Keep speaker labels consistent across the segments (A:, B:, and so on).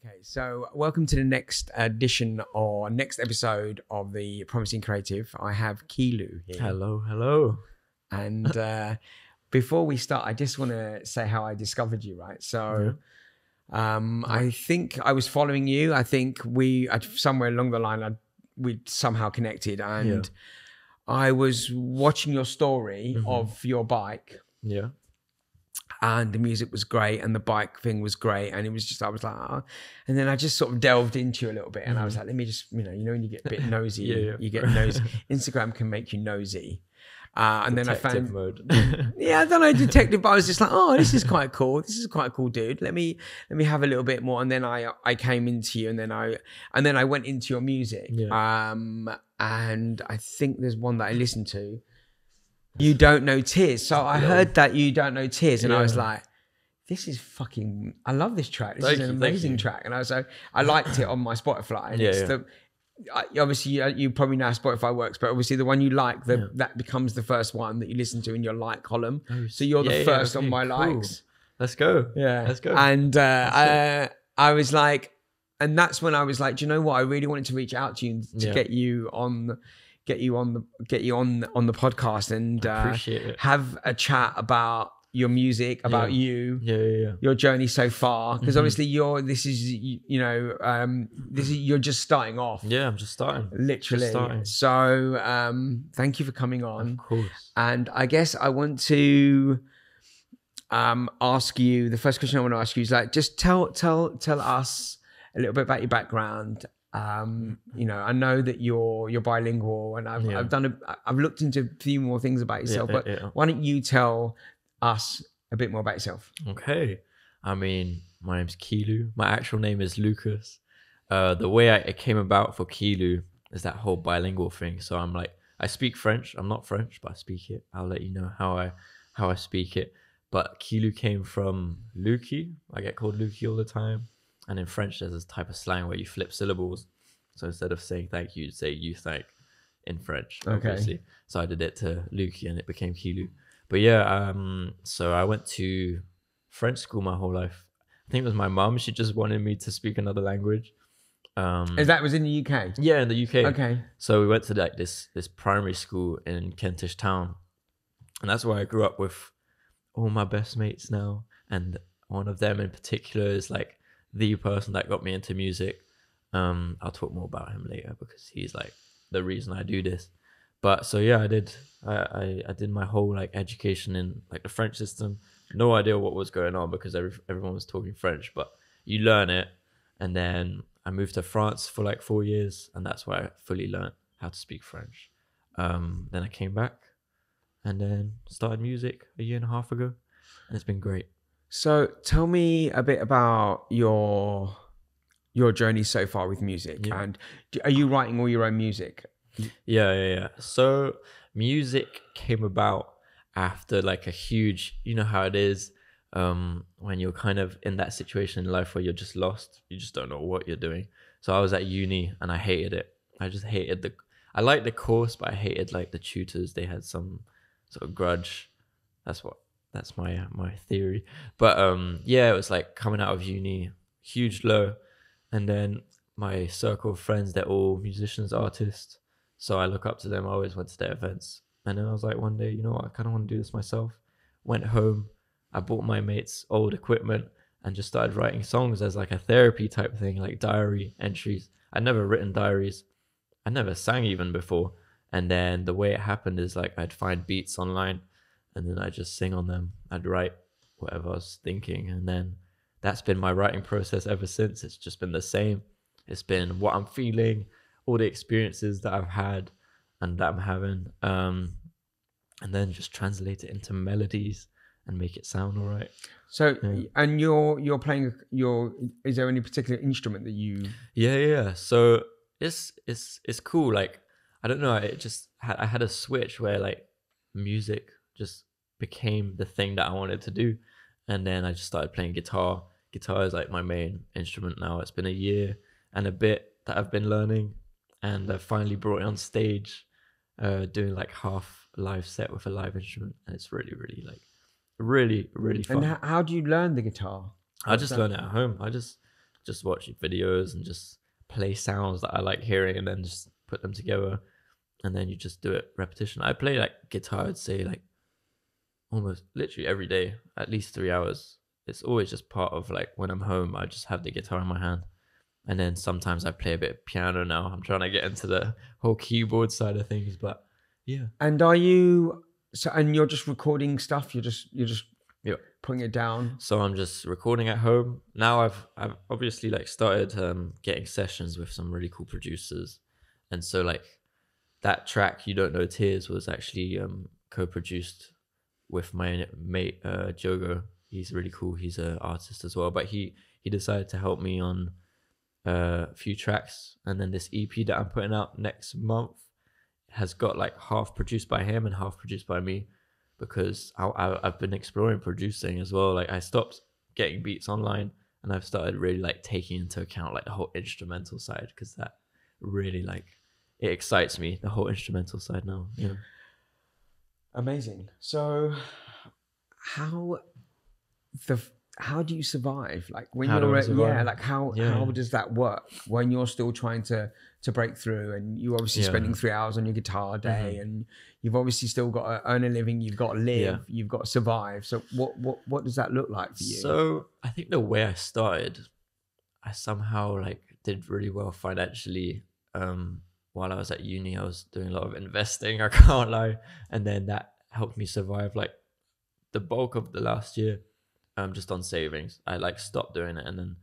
A: Okay, so welcome to the next edition or next episode of the Promising Creative. I have Kilu here.
B: Hello.
A: And before we start, I just want to say how I discovered you, right? So I think I was following you. I think somewhere along the line, we somehow connected. And I was watching your story of your bike.
B: Yeah.
A: And the music was great and the bike thing was great. And it was just, I was like, oh. And then I just sort of delved into you a little bit. And I was like, let me just, you know when you get a bit nosy, you get nosy. Instagram can make you nosy. And then I found
B: mode.
A: I don't know, detective, but I was just like, oh, this is quite cool. This is quite a cool dude. Let me have a little bit more. And then I came into you and then I went into your music. Yeah. And I think there's one that I listened to. You Don't Know Tears. So I heard that You Don't Know Tears and I was like, this is fucking, I love this track. This is an amazing track. And I liked it on my Spotify. And obviously you probably know how Spotify works, but obviously the one you like, that becomes the first one that you listen to in your like column. So you're the first on my likes.
B: Let's go.
A: Yeah.
B: Let's go.
A: And I was like, and that's when I was like, do you know what? I really wanted to reach out to you to get you on the podcast and have a chat about your music, about you, your journey so far. Because obviously you're just starting off.
B: Yeah, I'm just starting.
A: Literally. So thank you for coming on.
B: Of course.
A: And I guess I want to ask you, the first question I want to ask you is like, just tell us a little bit about your background. I know that you're bilingual, and I've looked into a few more things about yourself. But why don't you tell us a bit more about yourself?
B: Okay, I mean, my name's Kilu. My actual name is Lucas. The way it came about for Kilu is that whole bilingual thing. So I'm like, I speak French. I'm not French, but I speak it. I'll let you know how I speak it. But Kilu came from Luki. I get called Luki all the time. And in French, there's this type of slang where you flip syllables. So instead of saying thank you, you'd say you thank in French, obviously. So I did it to Luki and it became Kilu. But so I went to French school my whole life. I think it was my mum. She just wanted me to speak another language.
A: That was in the UK?
B: Yeah, in the UK.
A: Okay.
B: So we went to like this primary school in Kentish Town. And that's where I grew up with all my best mates now. And one of them in particular is like the person that got me into music. I'll talk more about him later because he's like the reason I do this. But so I did my whole like education in like the French system. No idea what was going on because everyone was talking French, but you learn it. And then I moved to France for like 4 years, and that's where I fully learned how to speak French. Then I came back and then started music a year and a half ago, and it's been great.
A: So tell me a bit about your journey so far with music. Yeah. And are you writing all your own music?
B: Yeah. So music came about after like a huge, you know how it is when you're kind of in that situation in life where you're just lost. You just don't know what you're doing. So I was at uni and I hated it. I just hated I liked the course, but I hated like the tutors. They had some sort of grudge. That's my theory. But it was like coming out of uni, huge low. And then my circle of friends, they're all musicians, artists. So I look up to them. I always went to their events. And then I was like, one day, you know what? I kind of want to do this myself. Went home. I bought my mate's old equipment and just started writing songs as like a therapy type thing, like diary entries. I'd never written diaries. I never sang even before. And then the way it happened is like I'd find beats online and then I'd just sing on them. I'd write whatever I was thinking. And then that's been my writing process ever since. It's just been the same. It's been what I'm feeling, all the experiences that I've had and that I'm having. And then just translate it into melodies and make it sound all right.
A: So, and you're playing is there any particular instrument that you?
B: Yeah. So it's cool. Like, I don't know. I had a switch where like music just became the thing that I wanted to do. And then I just started playing guitar. Guitar is like my main instrument now. It's been a year and a bit that I've been learning. And I finally brought it on stage, doing like half a live set with a live instrument. And it's really, really like, really, really fun.
A: And how do you learn the guitar?
B: I just learn it at home. just watch videos and just play sounds that I like hearing, and then just put them together, and then you just do it repetition. I play like guitar, I'd say like almost literally every day, at least 3 hours. It's always just part of like when I'm home, I just have the guitar in my hand. And then sometimes I play a bit of piano now. I'm trying to get into the whole keyboard side of things, but yeah.
A: And are you, so, and you're just recording stuff? You're just
B: Yeah.
A: putting it down?
B: So I'm just recording at home. Now I've obviously like started getting sessions with some really cool producers. And so like that track, You Don't Know Tears, was actually co-produced with my mate Jogo. He's really cool. He's an artist as well. But he decided to help me on a few tracks, and then this EP that I'm putting out next month has got like half produced by him and half produced by me, because I've been exploring producing as well. Like I stopped getting beats online, and I've started really like taking into account like the whole instrumental side, because that really like it excites me, the whole instrumental side now. Yeah.
A: Amazing. So how do you survive? Like when
B: How do
A: you're
B: I survive?
A: like how does that work when you're still trying to break through, and you obviously spending 3 hours on your guitar a day, and you've obviously still got to earn a living, you've got to live, you've got to survive. So what does that look like for you?
B: So I think the way I started, I somehow like did really well financially. While I was at uni, I was doing a lot of investing, I can't lie, and then that helped me survive like the bulk of the last year. Just on savings. I like stopped doing it, and then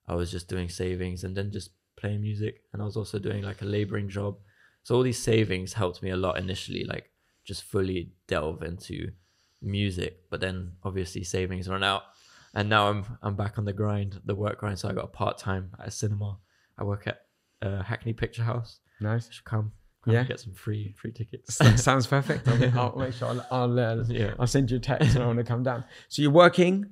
B: I was just doing savings and then just playing music, and I was also doing like a laboring job. So all these savings helped me a lot initially, like just fully delve into music. But then obviously savings run out, and now I'm back on the grind, the work grind. So I got a part-time at a cinema. I work at Hackney Picture House.
A: Nice.
B: You should come and get some free tickets.
A: That sounds perfect. I'll make sure I'll send you a text and I want to come down. So you're working,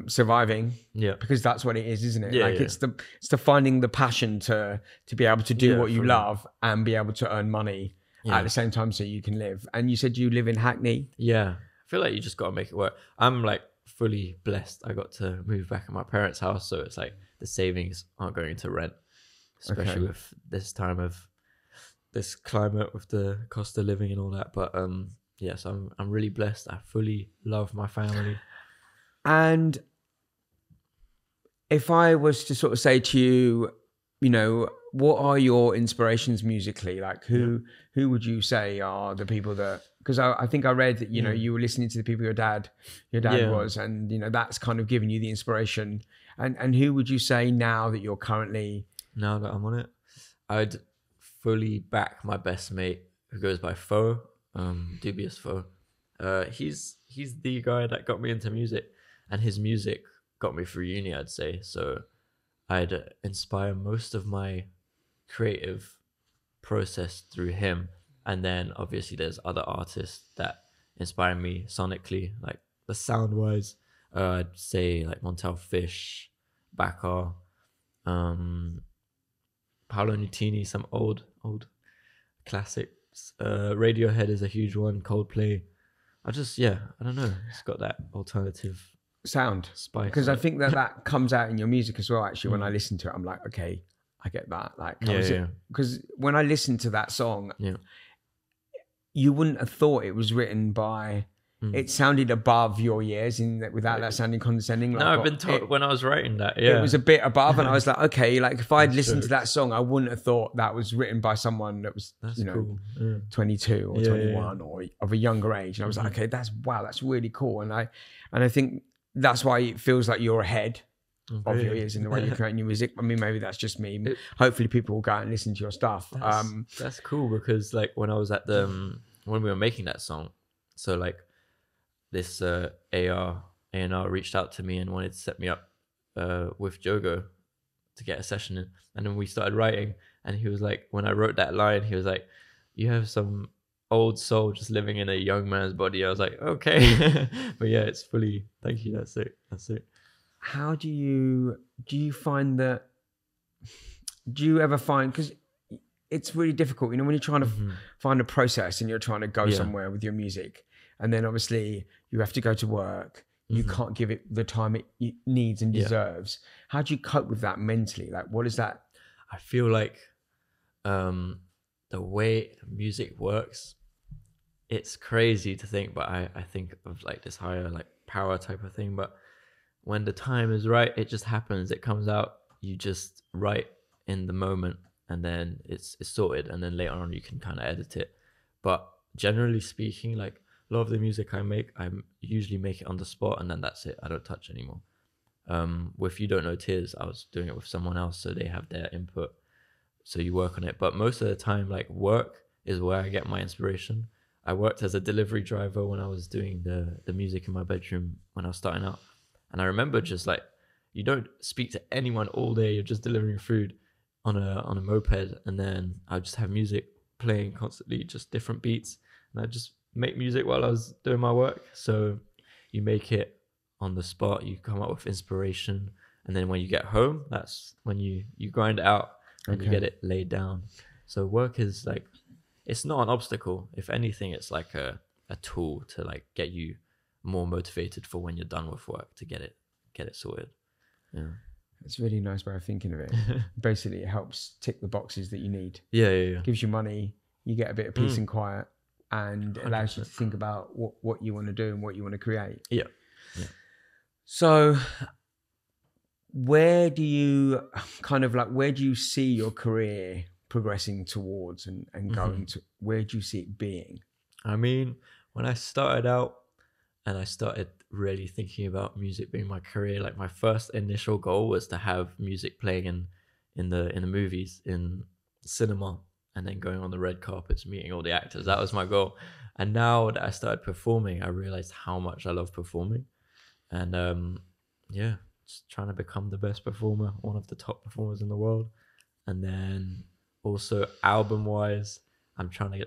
A: surviving, because that's what it is, isn't it? It's the finding the passion to be able to do what you love and be able to earn money at the same time so you can live. And you said you live in Hackney.
B: I feel like you just got to make it work. I'm like fully blessed. I got to move back at my parents' house, so it's like the savings aren't going to rent, especially with this time of this climate with the cost of living and all that. But so I'm really blessed. I fully love my family.
A: And if I was to sort of say to you, you know, what are your inspirations musically? Like who would you say are the people that, because I think I read that, you know, you were listening to the people your dad was, and, you know, that's kind of giving you the inspiration. And who would you say now that you're currently...
B: Now that I'm on it, I'd fully back my best mate who goes by Foe, Dubious Foe. He's the guy that got me into music, and his music got me through uni, I'd say. So I'd inspire most of my creative process through him. And then obviously there's other artists that inspire me sonically, like the sound wise. I'd say like Montel Fish, Bakar, Paolo Nutini, some old classics. Radiohead is a huge one. Coldplay. I don't know. It's got that alternative
A: sound
B: spice.
A: Because I think that comes out in your music as well. Actually, when I listen to it, I'm like, okay, I get that. Like, because when I listen to that song, you wouldn't have thought it was written by. It sounded above your years, without that sounding condescending. Like,
B: no, I've been told when I was writing that.
A: It was a bit above, and I was like, okay, like if I'd listened to that song, I wouldn't have thought that was written by someone that was, 22 or 21 or of a younger age. And I was like, okay, that's really cool. And I think that's why it feels like you're ahead of your years in the way you're creating your music. I mean, maybe that's just me. Hopefully, people will go out and listen to your stuff.
B: That's cool, because like when I was at when we were making that song, so like. This A&R reached out to me and wanted to set me up with Jogo to get a session in. And then we started writing, and he was like, when I wrote that line, he was like, you have some old soul just living in a young man's body. I was like, okay. But yeah, it's fully, thank you. That's it.
A: How do you find that, do you ever find, because it's really difficult, you know, when you're trying to find a process and you're trying to go somewhere with your music, and then obviously you have to go to work, you can't give it the time it needs and deserves. How do you cope with that mentally? Like, what is that?
B: I feel like the way music works, it's crazy to think, but I think of like this higher like power type of thing. But when the time is right, it just happens. It comes out. You just write in the moment, and then it's sorted. And then later on, you can kind of edit it. But generally speaking, like a lot of the music I usually make it on the spot, and then that's it. I don't touch anymore. With You Don't Know Tears, I was doing it with someone else, so they have their input. So you work on it. But most of the time, like work is where I get my inspiration. I worked as a delivery driver when I was doing the music in my bedroom when I was starting out. And I remember just like, you don't speak to anyone all day. You're just delivering food on a moped. And then I just have music playing constantly, just different beats. And I just make music while I was doing my work. So you make it on the spot. You come up with inspiration. And then when you get home, that's when you grind it out and you get it laid down. So work is like, it's not an obstacle. If anything, it's like a tool to like get you more motivated for when you're done with work to get it sorted. Yeah.
A: It's a really nice way of thinking of it. Basically, it helps tick the boxes that you need.
B: Yeah.
A: Gives you money, you get a bit of peace and quiet, and 100%. Allows you to think about what you want to do and what you want to create.
B: Yeah.
A: So where do you see your career progressing towards and going to, where do you see it being? I
B: mean, when I started out and I started really thinking about music being my career, like my first initial goal was to have music playing in the movies, in cinema, and then going on the red carpets, meeting all the actors. That was my goal. And now that I started performing, I realized how much I love performing. And just trying to become the best performer, one of the top performers in the world. And then also album wise, I'm trying to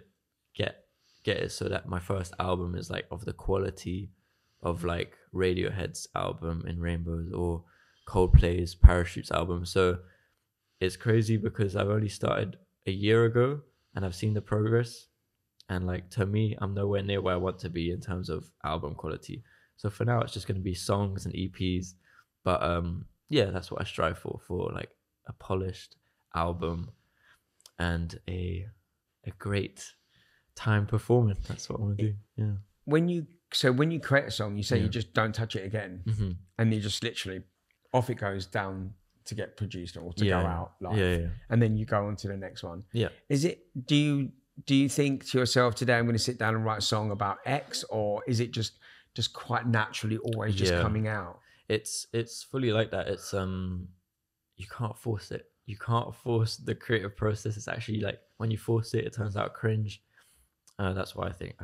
B: get it so that my first album is like of the quality of like Radiohead's album In Rainbows or Coldplay's Parachutes album. So it's crazy because I've only started a year ago and I've seen the progress, and like to me, I'm nowhere near where I want to be in terms of album quality. So for now, it's just going to be songs and EPs. But that's what I strive for like a polished album and a great time performing. That's what I want to do. Yeah. When you
A: create a song, you say you just don't touch it again, and you just literally off it goes down to get produced or to go out live, and then you go on to the next one.
B: Yeah.
A: Is it? Do you think to yourself, today I'm going to sit down and write a song about X, or is it just quite naturally always just coming out?
B: It's fully like that. It's you can't force it. You can't force the creative process. It's actually like when you force it, it turns out cringe. That's why I think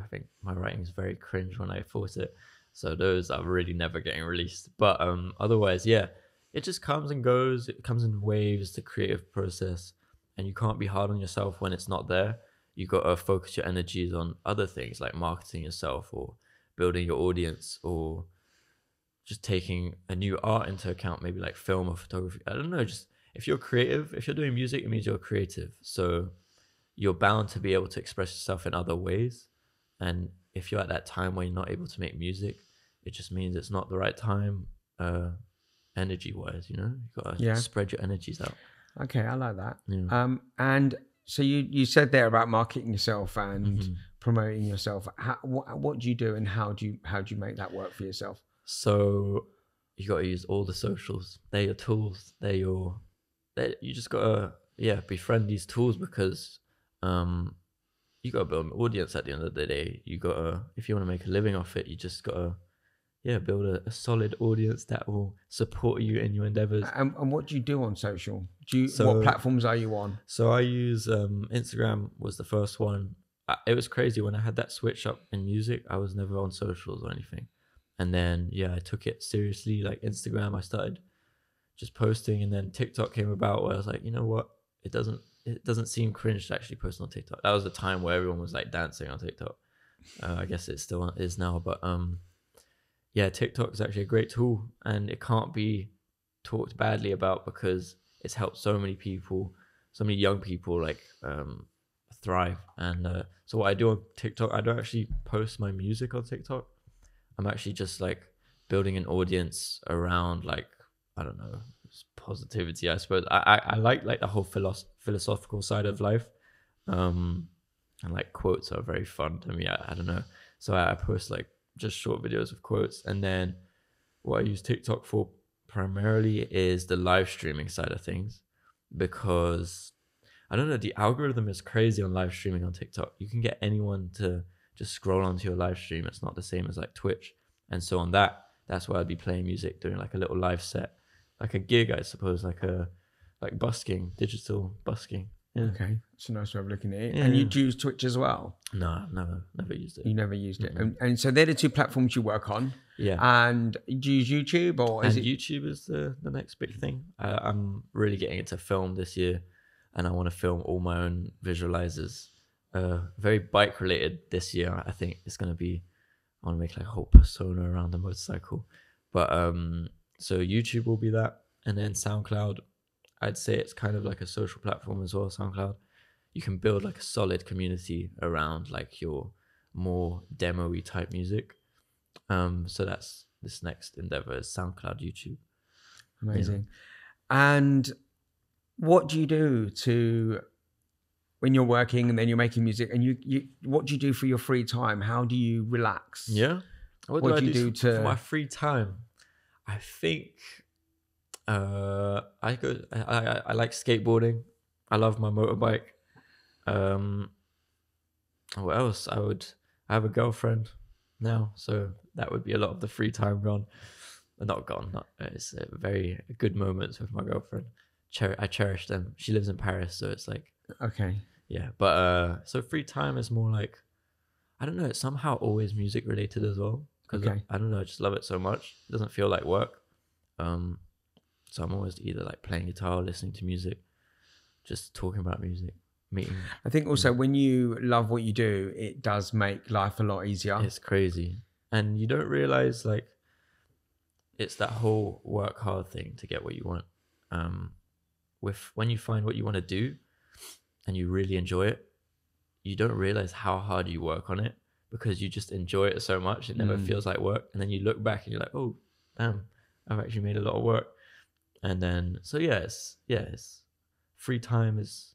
B: my writing is very cringe when I force it. So those are really never getting released. But otherwise, it just comes and goes. It comes in waves, the creative process, and you can't be hard on yourself when it's not there. You got to focus your energies on other things like marketing yourself or building your audience or just taking a new art into account, maybe like film or photography. I don't know, just if you're creative, if you're doing music, it means you're creative. So you're bound to be able to express yourself in other ways. And if you're at that time where you're not able to make music, it just means it's not the right time, energy-wise, you know? You've got to spread your energies out.
A: Okay, I like that. Yeah. And so you said there about marketing yourself and promoting yourself. What do you do and how do you make that work for yourself?
B: So you got to use all the socials. They're your tools. You just got to befriend these tools because you got to build an audience at the end of the day. You got to, if you want to make a living off it, you just got to build a solid audience that will support you in your endeavors.
A: And what do you do on social? What platforms are you on?
B: So I use Instagram was the first one. It was crazy when I had that switch up in music. I was never on socials or anything. And then, I took it seriously. Like Instagram, I started just posting, and then TikTok came about where I was like, you know what? It doesn't seem cringe to actually post on TikTok. That was the time where everyone was like dancing on TikTok. I guess it still is now, but TikTok is actually a great tool, and it can't be talked badly about because it's helped so many people, so many young people like thrive. And so what I do on TikTok, I don't actually post my music on TikTok. I'm actually just like building an audience around like, I don't know, positivity, I suppose. I like the whole philosophical side of life. And like quotes are very fun to me. I don't know. So I post like just short videos of quotes. And then what I use TikTok for primarily is the live streaming side of things, because I don't know, the algorithm is crazy on live streaming on TikTok. You can get anyone to just scroll onto your live stream. It's not the same as like Twitch. And so on that's why I'd be playing music, doing like a little live set, like a gig, I suppose, like busking, digital busking. Yeah.
A: Okay, it's a nice way of looking at it.
B: Yeah.
A: And you use Twitch as well?
B: No, I've never used it.
A: You never used it. And so they're the two platforms you work on.
B: Yeah.
A: And do you use YouTube or is it?
B: YouTube is the next big thing. I'm really getting into film this year, and I want to film all my own visualizers. Very bike related this year. I think it's going to be, I want to make like a whole persona around the motorcycle. But so YouTube will be that. And then SoundCloud, I'd say it's kind of like a social platform as well, SoundCloud. You can build like a solid community around like your more demo-y type music. So that's this next endeavor is SoundCloud, YouTube.
A: Amazing. Yeah. And what do you do to, when you're working and then you're making music, and you what do you do for your free time? How do you relax?
B: Yeah. What do you do for my free time? I think I like skateboarding. I love my motorbike. What else? I have a girlfriend now, so that would be a lot of the free time gone. Not gone. It's very good moments with my girlfriend. I cherish them. She lives in Paris, so it's like,
A: okay,
B: yeah. But so free time is more like, I don't know. It's somehow always music related as well, because I don't know. I just love it so much. It doesn't feel like work. So I'm always either like playing guitar, listening to music, just talking about music, meeting.
A: I think also when you love what you do, it does make life a lot easier.
B: It's crazy. And you don't realize like it's that whole work hard thing to get what you want. When you find what you want to do and you really enjoy it, you don't realize how hard you work on it, because you just enjoy it so much. It never feels like work. And then you look back and you're like, oh, damn, I've actually made a lot of work. And then, so it's free time is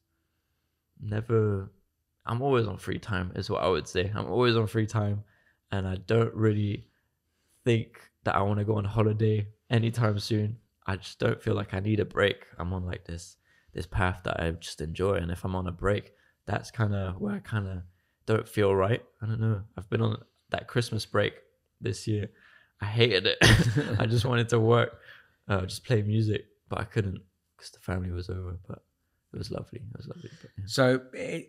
B: never, I'm always on free time is what I would say. I'm always on free time, and I don't really think that I want to go on holiday anytime soon. I just don't feel like I need a break. I'm on like this path that I just enjoy. And if I'm on a break, that's kind of where I kind of don't feel right. I don't know. I've been on that Christmas break this year. I hated it. I just wanted to work, just play music, but I couldn't because the family was over. But it was lovely. But, yeah.
A: So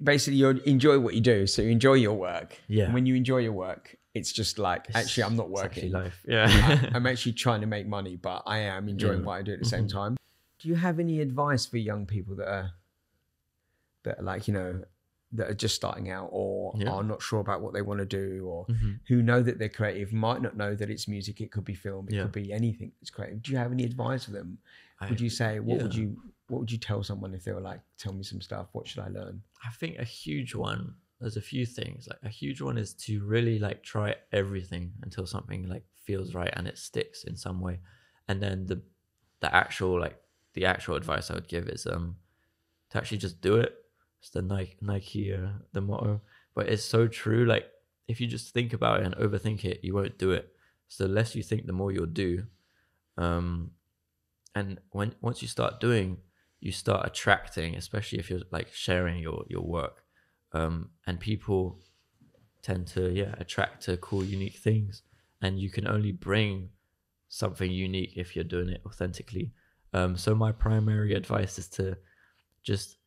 A: basically, you enjoy what you do. So you enjoy your work.
B: Yeah.
A: And when you enjoy your work, it's just like, actually, I'm not working.
B: It's actually life. Yeah.
A: I'm actually trying to make money, but I am enjoying what I do at the same time. Do you have any advice for young people that are like, you know, that are just starting out or are not sure about what they want to do, or who know that they're creative, might not know that it's music, it could be film, it could be anything that's creative. Do you have any advice for them? Would you say, what would you tell someone if they were like, tell me some stuff, what should I learn?
B: I think a huge one, there's a few things. Like a huge one is to really like try everything until something like feels right and it sticks in some way. And then the actual advice I would give is to actually just do it. It's the Nike the motto, but it's so true. Like if you just think about it and overthink it, you won't do it. So the less you think, the more you'll do. And once you start doing, you start attracting, especially if you're like sharing your work. And people tend to attract to cool, unique things, and you can only bring something unique if you're doing it authentically. So my primary advice is to just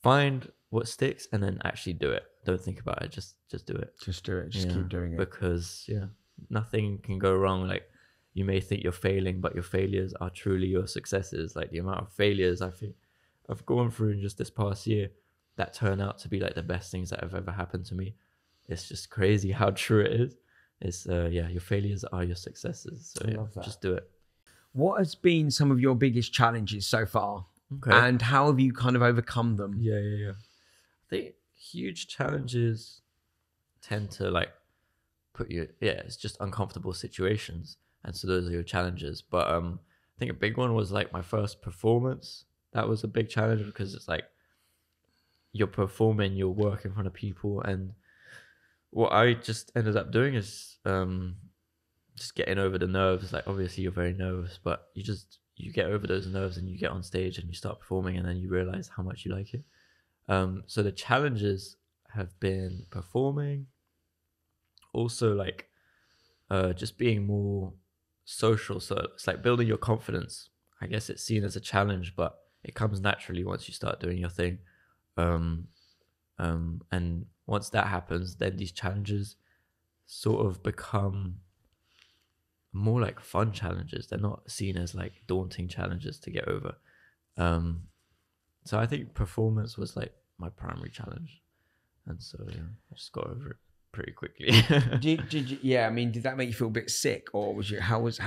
B: find what sticks and then actually do it. Don't think about it. Just do it.
A: Just do it. Just keep doing it.
B: Because nothing can go wrong. Like you may think you're failing, but your failures are truly your successes. Like the amount of failures I think I've gone through in just this past year that turn out to be like the best things that have ever happened to me. It's just crazy how true it is. It's your failures are your successes. So
A: I love that.
B: Just do it.
A: What has been some of your biggest challenges so far?
B: Okay.
A: And how have you kind of overcome them?
B: Yeah. I think huge challenges tend to like put you, it's just uncomfortable situations. and so those are your challenges. But I think a big one was like my first performance. That was a big challenge because it's like you're performing your work in front of people, and what I just ended up doing is just getting over the nerves. Like obviously you're very nervous, but you get over those nerves and you get on stage and you start performing, and then you realize how much you like it. So the challenges have been performing, also like just being more social. So it's like building your confidence. I guess it's seen as a challenge, but it comes naturally once you start doing your thing. And once that happens, then these challenges sort of become more like fun challenges. They're not seen as like daunting challenges to get over. So I think performance was like my primary challenge, and so yeah, I just got over it pretty quickly.
A: I mean, did that make you feel a bit sick, or was you how was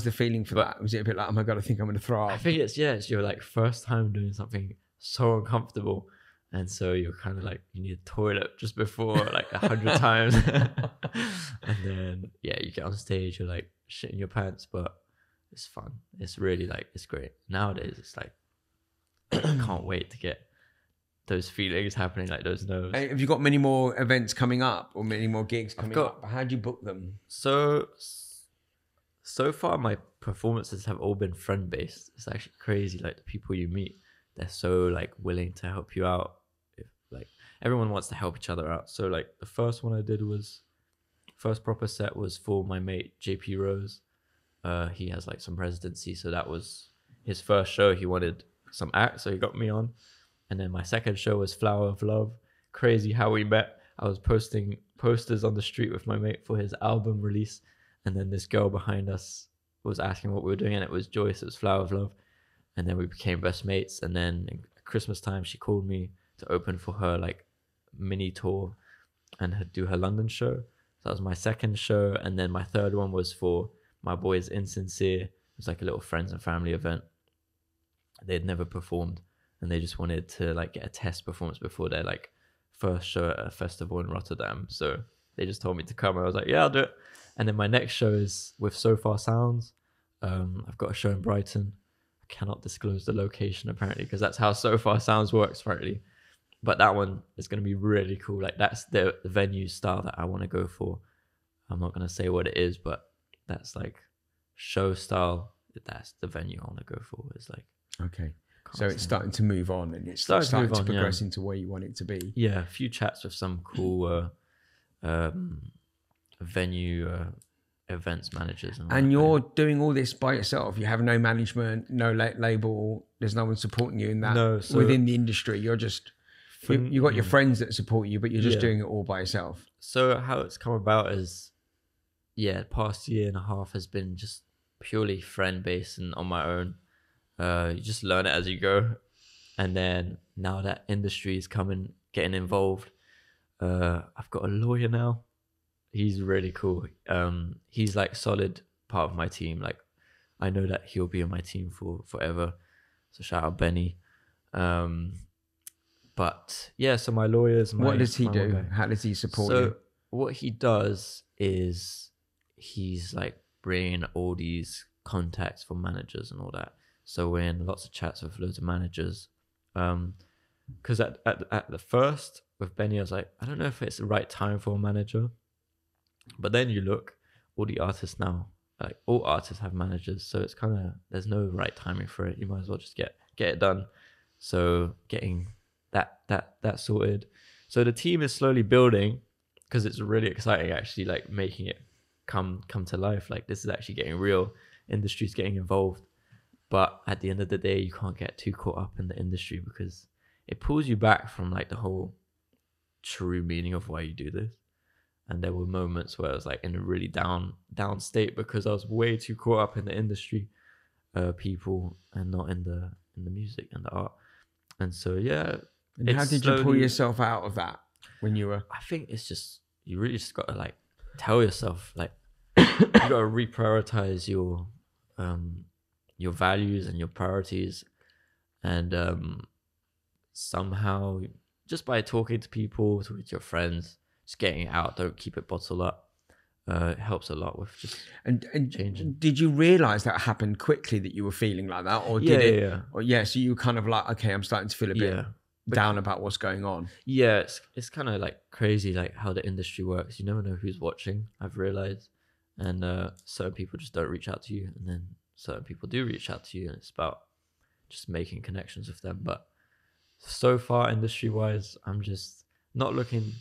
A: the feeling for that? Was it a bit like, oh my god, I think I'm going to throw up?
B: I think it's your like first time doing something so uncomfortable, and so you're kind of like you need a toilet just before like 100 times, and then you get on stage, you're like shitting your pants, but it's fun. It's really like it's great. Nowadays, it's like I can't wait to get those feelings happening, like those nerves.
A: Have you got many more events coming up or many more gigs coming up? How do you book them?
B: So far, my performances have all been friend based. It's actually crazy. Like the people you meet, they're so like willing to help you out. Like everyone wants to help each other out. So like the first one I did first proper set was for my mate JP Rose. He has like some residency, so that was his first show. He wanted some acts, so he got me on. And then my second show was Flower of Love. Crazy how we met. I was posting posters on the street with my mate for his album release, and then this girl behind us was asking what we were doing, and it was Joyce. It was Flower of Love. And then we became best mates, and then at Christmas time she called me to open for her like mini tour and do her London show. So that was my second show. And then my third one was for my boys Insincere. It was like a little friends and family event. They'd never performed, and they just wanted to like get a test performance before their like first show at a festival in Rotterdam. So they just told me to come, and I was like, yeah, I'll do it. And then my next show is with So Far Sounds. I've got a show in Brighton. I cannot disclose the location apparently, because that's how So Far Sounds works apparently. But that one is going to be really cool. Like that's the venue style that I want to go for. I'm not going to say what it is, but that's like show style. That's the venue I want to go for. It's like,
A: okay. So it's starting to move on, and it's starting to progress into where you want it to be.
B: Yeah, a few chats with some cool venue events managers.
A: And you're doing all this by yourself. You have no management, no label. There's no one supporting you in that.
B: No, so
A: within the industry, you're just you got your friends that support you, but you're just doing it all by yourself.
B: So how it's come about is, past year and a half has been just purely friend based and on my own. You just learn it as you go, and then now that industry is getting involved, I've got a lawyer now. He's really cool. He's like solid part of my team. Like I know that he'll be on my team for forever. So shout out Benny. But yeah, so my lawyers.
A: What does he do? How does he support you?
B: What he does is he's like bringing all these contacts for managers and all that. So we're in lots of chats with loads of managers. Because at the first with Benny, I was like, I don't know if it's the right time for a manager. But then you look, all the artists now, like all artists have managers. So it's kind of, there's no right timing for it. You might as well just get it done. So getting that sorted. So the team is slowly building, because it's really exciting actually, like making it come to life. Like this is actually getting real. Industry's getting involved. But at the end of the day, you can't get too caught up in the industry, because it pulls you back from like the whole true meaning of why you do this. And there were moments where I was like in a really down state, because I was way too caught up in the industry people and not in the music and the art. And so
A: And how did you pull yourself out of that when you were?
B: I think it's just, you really just got to like tell yourself, like you got to reprioritize your values and your priorities, and somehow just by talking to people, talking to your friends, just getting it out, don't keep it bottled up, It helps a lot with just
A: And
B: changing.
A: did you realize that happened quickly, that you were feeling like that, or
B: Yeah,
A: did it?
B: yeah,
A: Or so you were kind of like, okay, I'm starting to feel a bit
B: yeah.
A: down about what's going on.
B: Yeah, it's kind of like crazy, like how the industry works. You never know who's watching, I've realized, and certain people just don't reach out to you, and then certain people do reach out to you, and it's about just making connections with them. But so far, industry wise, I'm just not looking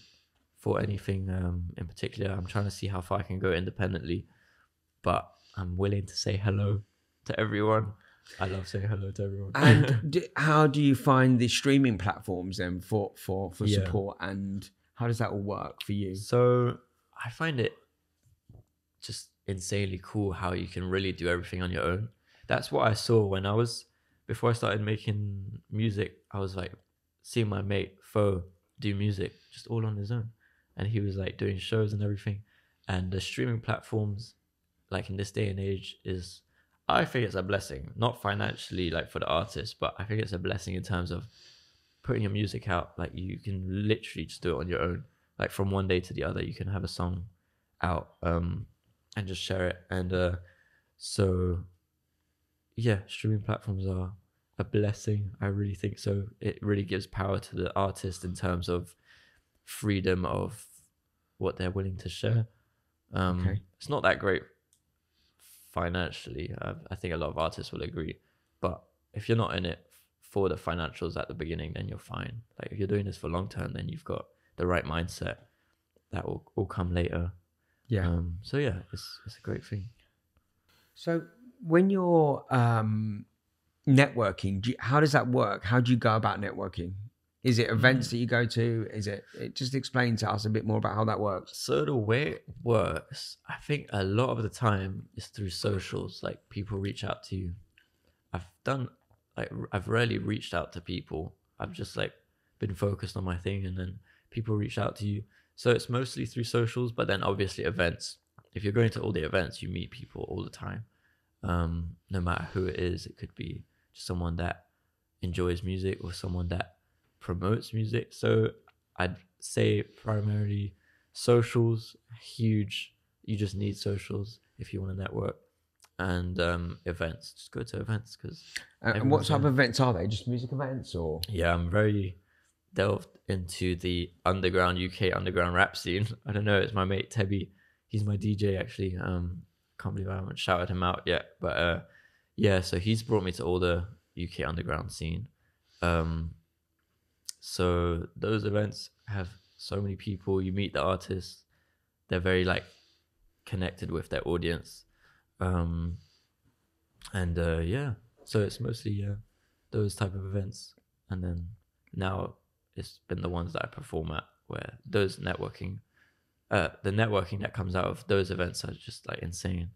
B: for anything in particular. I'm trying to see how far I can go independently, but I'm willing to say hello to everyone. I love saying hello to everyone.
A: And how do you find the streaming platforms then for
B: Yeah.
A: support, and how does that all work for you?
B: So I find it just insanely cool how you can really do everything on your own. That's what I saw when before I started making music. I was like seeing my mate Fo do music just all on his own, and he was like doing shows and everything. And the streaming platforms, like in this day and age, I think it's a blessing, not financially like for the artist, but I think it's a blessing in terms of putting your music out. Like you can literally just do it on your own. Like from one day to the other, you can have a song out and just share it. And so yeah, streaming platforms are a blessing. I really think so. It really gives power to the artist in terms of freedom of what they're willing to share.
A: Okay.
B: It's not that great financially. I think a lot of artists will agree. But if you're not in it for the financials at the beginning, then you're fine. Like if you're doing this for long term, then you've got the right mindset. That will all come later.
A: Yeah.
B: So yeah, it's a great thing.
A: So when you're networking, how does that work? How do you go about networking? Is it events that you go to? Is it just explain to us a bit more about how that works?
B: So the way it works, I think a lot of the time is through socials. Like people reach out to you. I've rarely reached out to people. I've just like been focused on my thing, and then people reach out to you. So it's mostly through socials, but then obviously events. If you're going to all the events, you meet people all the time. No matter who it is, it could be just someone that enjoys music or someone that promotes music. So I'd say primarily socials, huge. You just need socials if you want to network, and events. Just go to events because.
A: And what type of events are they? Just music events, or?
B: Yeah, I'm very delved into the underground UK underground rap scene. I don't know. It's my mate Tebby. He's my DJ actually. Can't believe I haven't shouted him out yet. But yeah, so he's brought me to all the UK underground scene. So those events have so many people. You meet the artists. They're very like connected with their audience. And yeah, so it's mostly those type of events. And then now it's been the ones that I perform at, where those networking, the networking that comes out of those events are just like insane.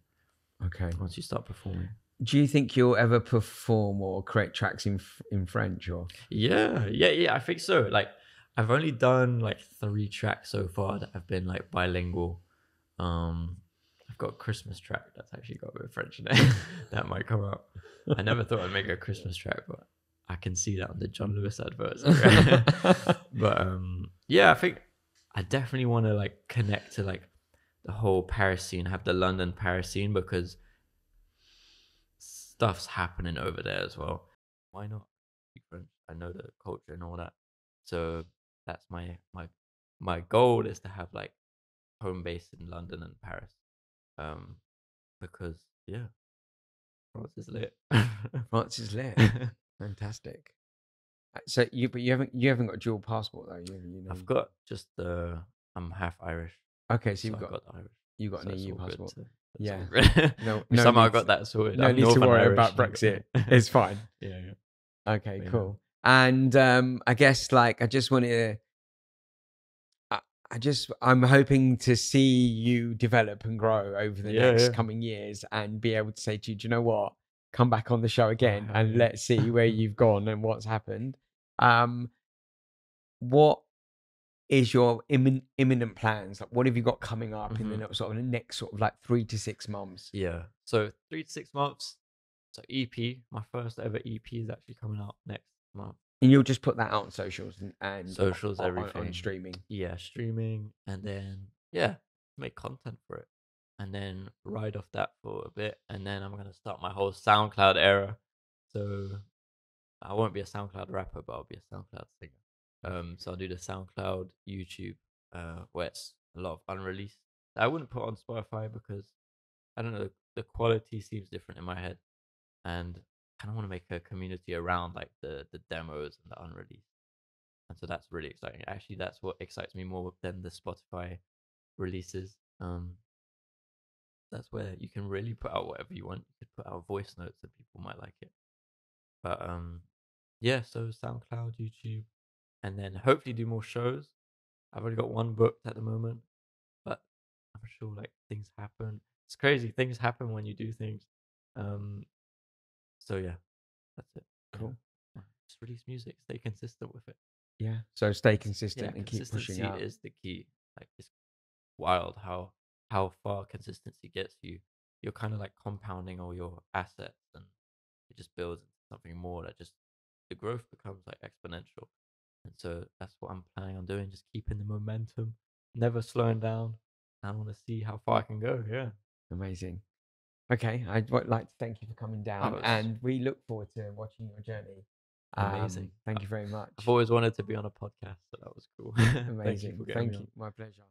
A: Okay.
B: Once you start performing.
A: Do you think you'll ever perform or create tracks in French, or?
B: Yeah, I think so. Like I've only done like 3 tracks so far that have been like bilingual. I've got a Christmas track that's actually got a bit of French in it. That might come out. I never thought I'd make a Christmas track, but I can see that on the John Lewis adverts. But yeah, I think I definitely want to like connect to like the whole Paris scene, have the London Paris scene, because stuff's happening over there as well. Why not speak French? I know the culture and all that. So that's my goal, is to have like home base in London and Paris. Because yeah, France is lit.
A: France is lit. Fantastic. So you haven't got a dual passport though. You know.
B: I've got just I'm half Irish.
A: Okay, so
B: you've got the Irish.
A: You got an EU passport. Yeah.
B: No, somehow I got that sorted.
A: No need to worry about Brexit. It's fine.
B: Yeah.
A: Okay, cool. And I guess like I just wanted to. I'm hoping to see you develop and grow over the next coming years, and be able to say to you, do you know what? Come back on the show again, and let's see where you've gone and what's happened. What is your imminent plans? Like, what have you got coming up in the next sort of like 3 to 6 months?
B: Yeah. So 3 to 6 months. So EP, my first ever EP is actually coming out next month.
A: And you'll just put that out on socials and
B: socials, everything
A: on streaming.
B: Yeah, streaming, and then make content for it. and then ride off that for a bit, and then I'm gonna start my whole SoundCloud era. So I won't be a SoundCloud rapper, but I'll be a SoundCloud singer. So I'll do the SoundCloud, YouTube, where it's a lot of unreleased. I wouldn't put on Spotify because I don't know, the quality seems different in my head, and I kind of want to make a community around like the demos and the unreleased. And so that's really exciting. Actually, that's what excites me more than the Spotify releases. That's where you can really put out whatever you want. You could put out voice notes and people might like it. But yeah, so SoundCloud, YouTube, and then hopefully do more shows. I've only got one booked at the moment, but I'm sure like things happen. It's crazy. Things happen when you do things. So yeah, that's it.
A: Cool.
B: Yeah. Just release music. Stay consistent with it.
A: Yeah. So stay consistent and keep pushing
B: Consistency
A: out.
B: is the key. Like it's wild how far consistency gets you. You're kind of like compounding all your assets, and it just builds into something more that just the growth becomes like exponential. And so that's what I'm planning on doing, just keeping the momentum, never slowing down. I want to see how far I can go. Yeah.
A: Amazing. Okay, I'd like to thank you for coming down, and we look forward to watching your journey.
B: Amazing.
A: Thank you very much.
B: I've always wanted to be on a podcast, so that was cool.
A: Amazing.
B: Thank you for getting me on.
A: My pleasure.